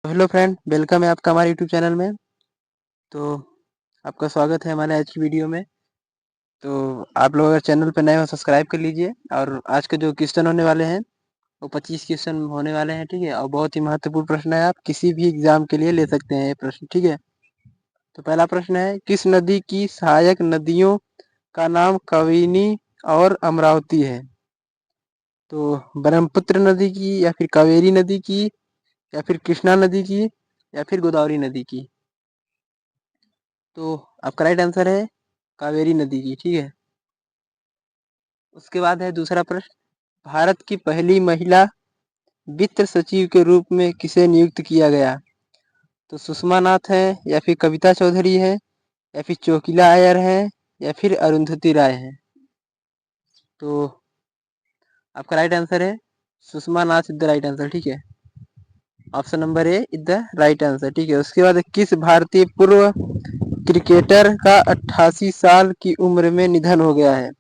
Hello friend, welcome है आपका हमारे यूट्यूब चैनल में। तो आपका स्वागत है हमारे आज की वीडियो में। तो आप लोग अगर चैनल पर नए हो सब्सक्राइब कर लीजिए। और आज के जो क्वेश्चन होने वाले हैं वो 25 क्वेश्चन होने वाले हैं, ठीक है। और बहुत ही महत्वपूर्ण प्रश्न है, आप किसी भी एग्जाम के लिए ले सकते हैं ये प्रश्न, ठीक है। तो पहला प्रश्न है, किस नदी की सहायक नदियों का नाम कावेरी और अमरावती है? तो ब्रह्मपुत्र नदी की, या फिर कावेरी नदी की, या फिर कृष्णा नदी की, या फिर गोदावरी नदी की? तो आपका राइट आंसर है कावेरी नदी की, ठीक है। उसके बाद है दूसरा प्रश्न, भारत की पहली महिला वित्त सचिव के रूप में किसे नियुक्त किया गया? तो सुषमा नाथ है, या फिर कविता चौधरी है, या फिर चोकिला अय्यर है, या फिर अरुंधति राय है? तो आपका राइट आंसर है सुषमा नाथ इज द राइट आंसर, ठीक है। Option number A is the right answer, ठीक है। उसके बाद किस भारतीय पूर्व क्रिकेटर का 88 साल की उम्र में निधन हो गया है?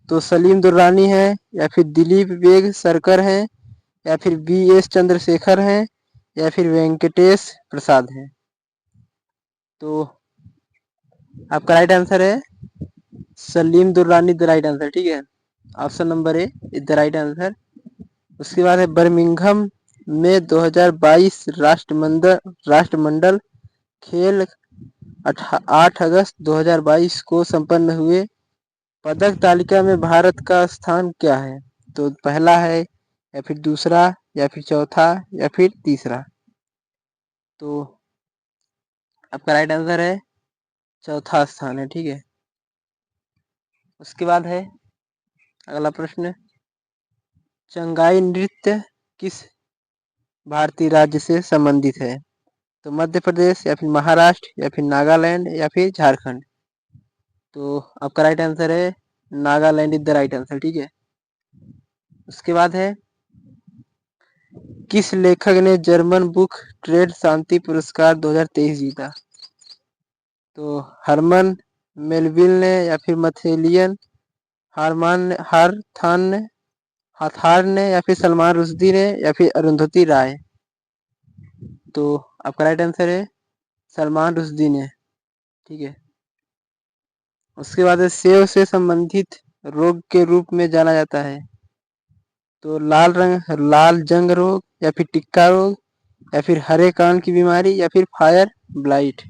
तो सलीम दुर्रानी है, या फिर दिलीप वेग सरकर है, या फिर बी.एस. चंद्रशेखर है, या फिर वेंकटेश प्रसाद है? तो आपका राइट आंसर है Salim Durrani the right answer, ठीक है। Option number A is the right answer. उसके बाद है बर्मिंघम में 2022 राष्ट्रमंडल खेल 8 अगस्त 2022 को संपन्न हुए। पदक तालिका में भारत का स्थान क्या है? तो पहला है, या फिर दूसरा, या फिर चौथा, या फिर तीसरा? तो आपका राइट आंसर है चौथा स्थान है, ठीक है। उसके बाद है अगला प्रश्न, चंगाई नृत्य किस भारतीय राज्य से संबंधित है? तो मध्य प्रदेश, या फिर महाराष्ट्र, या फिर नागालैंड, या फिर झारखंड? तो आपका राइट आंसर है Nagaland is the right answer, ठीक है। उसके बाद है, किस लेखक ने जर्मन बुक ट्रेड शांति पुरस्कार 2023 जीता? तो हरमन मेलविल ने, या फिर मथेलियन हाथार ने, या फिर सलमान रुश्दी ने, या फिर अरुंधति राय? तो आपका राइट आंसर है सलमान रुश्दी ने, ठीक है। उसके बाद सेव से संबंधित रोग के रूप में जाना जाता है? तो लाल जंग रोग, या फिर टिक्का रोग, या फिर हरे कान की बीमारी, या फिर फायर ब्लाइट?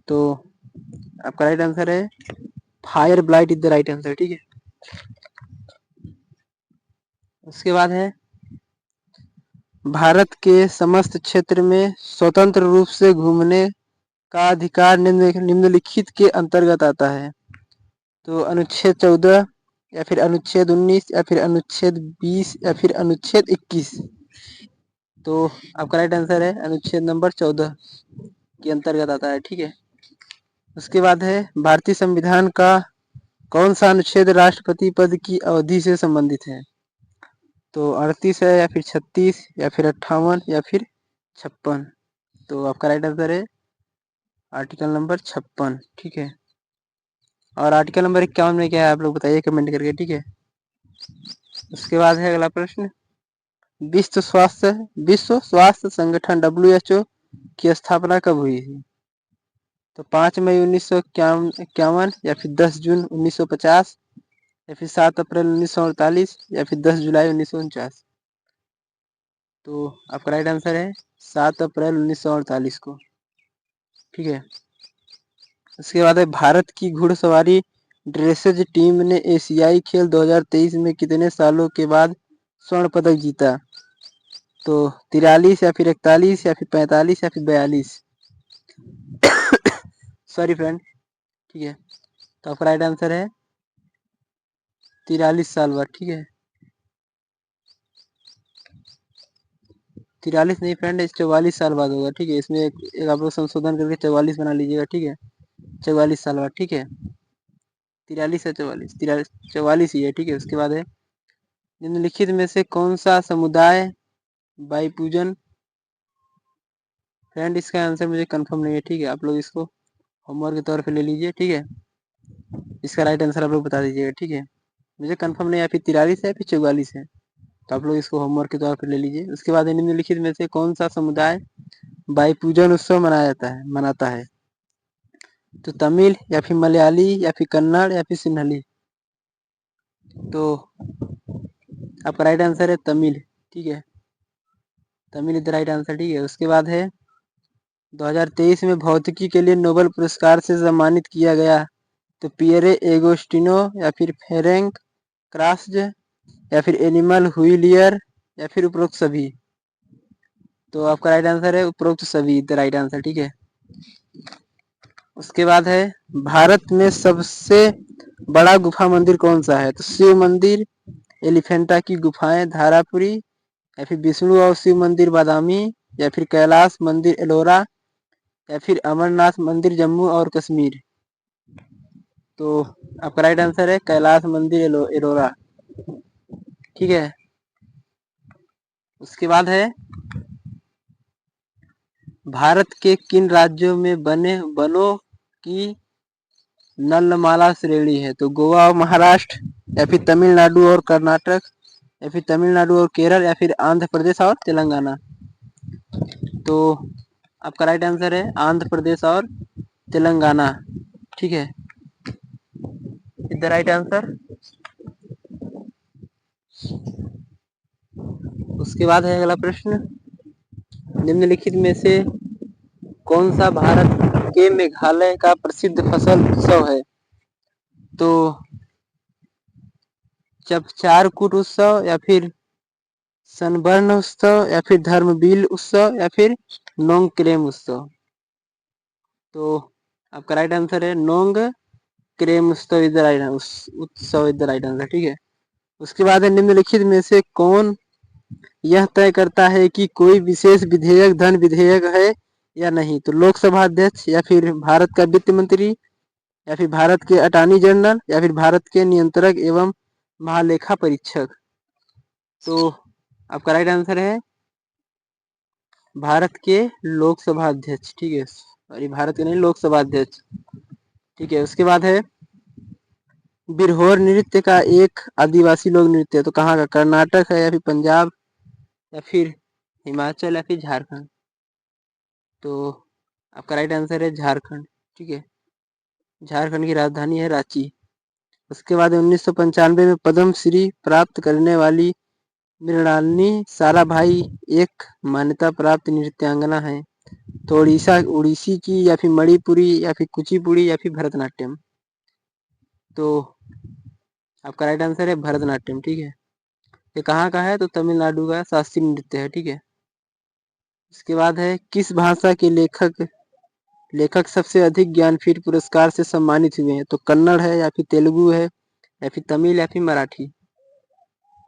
तो आपका राइट आंसर है fire blight is the right answer, ठीक है। उसके बाद है, भारत के समस्त क्षेत्र में स्वतंत्र रूप से घूमने का अधिकार निम्नलिखित के अंतर्गत आता है? तो अनुच्छेद 14, या फिर अनुच्छेद 19, या फिर अनुच्छेद 20, या फिर अनुच्छेद 21? तो आपका राइट आंसर है अनुच्छेद नंबर 14 के अंतर्गत आता है, ठीक है। उसके बाद है, भारतीय संविधान का कौन सा अनुच्छेद राष्ट्रपति पद की अवधि से संबंधित है? तो 38 है, या फिर 36, या फिर 58, या फिर 56? तो आपका राइट आंसर है आर्टिकल नंबर 56, ठीक है। और आर्टिकल नंबर 51 में क्या है आप लोग बताइए कमेंट करके, ठीक है। उसके बाद है अगला प्रश्न, विश्व स्वास्थ्य संगठन WHO की स्थापना कब हुई थी? तो 5 मई 1951, या फिर 10 जून 1950, या फिर 7 अप्रैल 1948, या फिर 10 जुलाई 1949? तो आपका राइट आंसर है 7 अप्रैल 1948 को, ठीक है। उसके बाद है, भारत की घुड़सवारी ड्रेसेज टीम ने एशियाई खेल 2023 में कितने सालों के बाद स्वर्ण पदक जीता? तो 43, या फिर 41, या फिर 45, या फिर 42? सॉरी फ्रेंड, ठीक है। तो आपका राइट आंसर है 43 साल बाद, ठीक है। 43 नहीं फ्रेंड, 44 साल बाद होगा, ठीक है। इसमें एक आप लोग संशोधन करके 44 बना लीजिएगा, ठीक है। 44 साल बाद, ठीक है। 43 या 44? 44 ही है, ठीक है। उसके बाद है, निम्नलिखित में से कौन सा समुदाय बाई पूजन? फ्रेंड इसका आंसर मुझे कंफर्म नहीं है, ठीक है। आप लोग इसको होमवर्क के तौर पे ले लीजिए, ठीक है। इसका राइट आंसर आप लोग बता दीजिएगा, ठीक है। मुझे कंफर्म नहीं है, फिर 43 है, फिर 44 है। तो आप लोग इसको होमवर्क के तौर पर ले लीजिए। उसके बाद निम्नलिखित में से कौन सा समुदाय भाई पूजन उत्सव मनाता है? तो तमिल या फिर मलयाली या फिर कन्नड़ या फिर सिन्हली। तो आपका राइट आंसर है तमिल। ठीक है, Tamil is the right answer. ठीक है, उसके बाद है 2023 में भौतिकी के लिए नोबेल पुरस्कार से सम्मानित किया गया तो पियरे एगोस्टिनो या फिर फेरेंक क्रास्ज या फिर एनिमल हुइलियर या फिर उपरोक्त सभी। तो आपका राइट आंसर है उपरोक्त सभी द राइट आंसर। ठीक है, उसके बाद है भारत में सबसे बड़ा गुफा मंदिर कौन सा है? तो शिव मंदिर, एलिफेंटा की गुफाएं धारापुरी या फिर विष्णु और शिव मंदिर बादामी या फिर कैलाश मंदिर एलोरा या फिर अमरनाथ मंदिर जम्मू और कश्मीर। तो आपका राइट आंसर है कैलाश मंदिर एलोरा। ठीक है, उसके बाद है भारत के किन राज्यों में वनों की नलमाला श्रेणी है? तो गोवा और महाराष्ट्र या फिर तमिलनाडु और कर्नाटक या फिर तमिलनाडु और केरल या फिर आंध्र प्रदेश और तेलंगाना। तो आपका राइट आंसर है आंध्र प्रदेश और तेलंगाना। ठीक है, इज द राइट आंसर। उसके बाद है अगला प्रश्न, निम्नलिखित में से कौन सा भारत के मेघालय का प्रसिद्ध फसल उत्सव है? तो चारकूट उत्सव या फिर सनबर्न उत्सव या फिर धर्मबील उत्सव या फिर नोंगक्रेम उत्सव। तो आपका राइट आंसर है नोंगक्रेम उत्सव इज द राइट उत्सव इज द राइट आंसर। ठीक है, उसके बाद है निम्नलिखित में से कौन यह तय करता है कि कोई विशेष विधेयक धन विधेयक है या नहीं? तो लोकसभा अध्यक्ष या फिर भारत का वित्त मंत्री या फिर भारत के अटॉर्नी जनरल या फिर भारत के नियंत्रक एवं महालेखा परीक्षक। तो आपका राइट आंसर है भारत के लोकसभा अध्यक्ष। ठीक है, सॉरी भारत के नहीं, लोकसभा अध्यक्ष। ठीक है, उसके बाद है बिरहोर नृत्य का एक आदिवासी लोक नृत्य, तो कहाँ का? कर्नाटक है या फिर पंजाब या फिर हिमाचल या फिर झारखंड। तो आपका राइट आंसर है झारखंड। ठीक है, झारखंड की राजधानी है रांची। उसके बाद 1995 में पद्म श्री प्राप्त करने वाली मृणालिनी साराभाई एक मान्यता प्राप्त नृत्यांगना है। तो उड़ीसी की या फिर मणिपुरी या फिर कुचिपुड़ी या फिर भरतनाट्यम। तो आपका राइट आंसर है भरतनाट्यम। ठीक है, ये कहाँ का है? तो तमिलनाडु का शास्त्रीय नृत्य है। ठीक है, इसके बाद है किस भाषा के लेखक सबसे अधिक ज्ञानपीठ पुरस्कार से सम्मानित हुए हैं? तो कन्नड़ है या फिर तेलुगु है या फिर तमिल या फिर मराठी।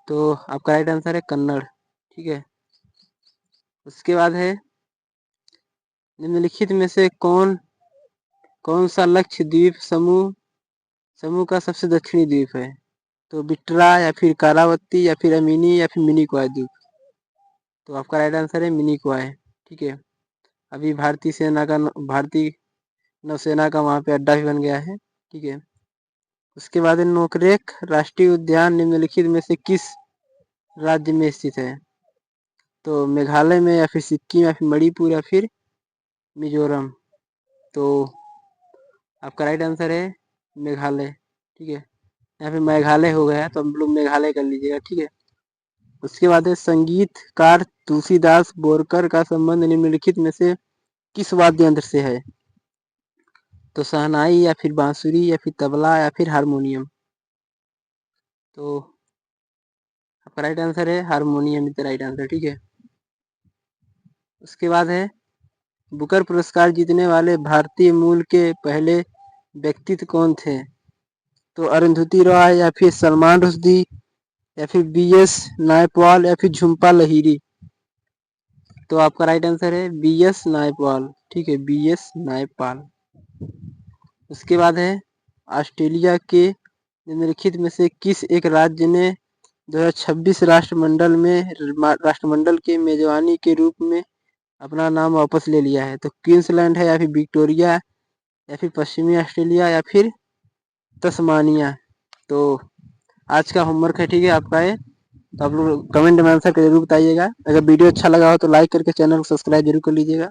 तो आपका राइट आंसर है कन्नड़। ठीक है, उसके बाद है निम्नलिखित में से कौन सा लक्षद्वीप समूह का सबसे दक्षिणी द्वीप है? तो बिट्रा या फिर कारावती या फिर अमिनी या फिर मिनिकॉय द्वीप। तो आपका राइट आंसर है मिनिकॉय। ठीक है, अभी भारतीय नौसेना का वहाँ पे अड्डा भी बन गया है। ठीक है, उसके बाद नोकरेक राष्ट्रीय उद्यान निम्नलिखित में से किस राज्य में स्थित है? तो मेघालय में या फिर सिक्किम या फिर मणिपुर या फिर मिजोरम। तो आपका राइट आंसर है मेघालय। ठीक है, यहाँ पे मेघालय हो गया है तो हम लोग मेघालय कर लीजिएगा। ठीक है, उसके बाद है संगीतकार तुलसीदास बोरकर का संबंध निम्नलिखित में से किस वाद्य यंत्र से है? तो शहनाई या फिर बांसुरी या फिर तबला या फिर हारमोनियम। तो आपका राइट आंसर है harmonium is the right answer. ठीक है, उसके बाद है बुकर पुरस्कार जीतने वाले भारतीय मूल के पहले व्यक्तित्व कौन थे? तो अरुंधति रॉय या फिर सलमान रुश्दी या फिर BS नायपॉल या फिर झुम्पा लाहिरी। तो आपका राइट आंसर है BS नायपॉल। ठीक है, BS नायपॉल। उसके बाद है ऑस्ट्रेलिया के निम्नलिखित में से किस एक राज्य ने 2026 राष्ट्रमंडल के मेजबानी के रूप में अपना नाम वापस ले लिया है? तो क्वींसलैंड है या फिर विक्टोरिया या फिर पश्चिमी ऑस्ट्रेलिया या फिर तस्मानिया। तो आज का होमवर्क है, ठीक है, आपका है तो आप लोग कमेंट में आंसर कर जरूर बताइएगा। अगर वीडियो अच्छा लगा हो तो लाइक करके चैनल को सब्सक्राइब जरूर कर लीजिएगा।